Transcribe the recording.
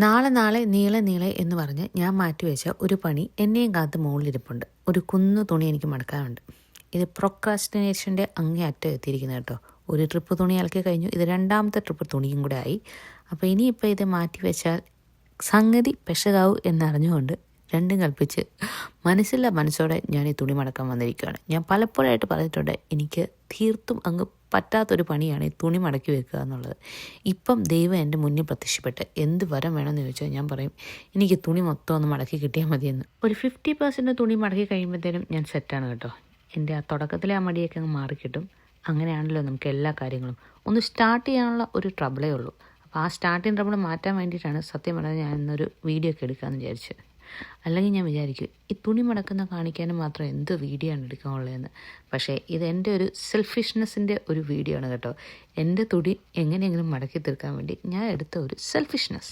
നാളെ നീളെ എന്ന് പറഞ്ഞ് ഞാൻ മാറ്റിവെച്ച ഒരു പണി എന്നെയും കാത്ത് മുകളിലിരിപ്പുണ്ട്. ഒരു കുന്നു തുണി എനിക്ക് മടക്കാനുണ്ട്. ഇത് പ്രൊക്രാസ്റ്റിനേഷൻ്റെ അങ്ങേയറ്റം എത്തിയിരിക്കുന്നത് കേട്ടോ. ഒരു ട്രിപ്പ് തുണി അലക്കി കഴിഞ്ഞു, ഇത് രണ്ടാമത്തെ ട്രിപ്പ് തുണിയും കൂടെ ആയി. അപ്പോൾ ഇനിയിപ്പോൾ ഇത് മാറ്റി വെച്ചാൽ സംഗതി പെശകാവൂ എന്നറിഞ്ഞുകൊണ്ട് രണ്ടും കൽപ്പിച്ച് മനസ്സോടെ ഞാൻ ഈ തുണി മടക്കാൻ വന്നിരിക്കുകയാണ്. ഞാൻ പലപ്പോഴായിട്ട് പറഞ്ഞിട്ടുണ്ട്, എനിക്ക് തീർത്തും അങ്ങ് പറ്റാത്തൊരു പണിയാണ് ഈ തുണി മടക്കി വെക്കുക എന്നുള്ളത്. ഇപ്പം ദൈവം എൻ്റെ മുന്നിൽ പ്രത്യക്ഷപ്പെട്ട് എന്ത് വരം വേണമെന്ന് ചോദിച്ചാൽ ഞാൻ പറയും, എനിക്ക് തുണി മൊത്തം ഒന്ന് മടക്കി കിട്ടിയാൽ മതിയെന്ന്. ഒരു 50% തുണി മടക്കി കഴിയുമ്പോഴത്തേനും ഞാൻ സെറ്റാണ് കേട്ടോ. എൻ്റെ ആ തുടക്കത്തിലെ ആ മടിയൊക്കെ അങ്ങ് മാറിക്കിട്ടും. അങ്ങനെയാണല്ലോ നമുക്ക് എല്ലാ കാര്യങ്ങളും. ഒന്ന് സ്റ്റാർട്ട് ചെയ്യാനുള്ള ഒരു ട്രബിളേ ഉള്ളൂ. അപ്പോൾ ആ സ്റ്റാർട്ടിങ് ട്രബിൾ മാറ്റാൻ വേണ്ടിയിട്ടാണ് സത്യം പറഞ്ഞാൽ ഞാൻ ഇന്നൊരു വീഡിയോ ഒക്കെ എടുക്കാമെന്ന് വിചാരിച്ചത്. അല്ലെങ്കിൽ ഞാൻ വിചാരിക്കും ഈ തുണി മടക്കുന്ന കാണിക്കാനും മാത്രം എന്ത് വീഡിയോ ആണ് എടുക്കാനുള്ളതെന്ന്. പക്ഷേ ഇത് എൻ്റെ ഒരു സെൽഫിഷ്നെസ്സിൻ്റെ ഒരു വീഡിയോ ആണ് കേട്ടോ. എൻ്റെ തുണി എങ്ങനെയെങ്കിലും മടക്കി തീർക്കാൻ വേണ്ടി ഞാൻ എടുത്ത ഒരു സെൽഫിഷ്നെസ്.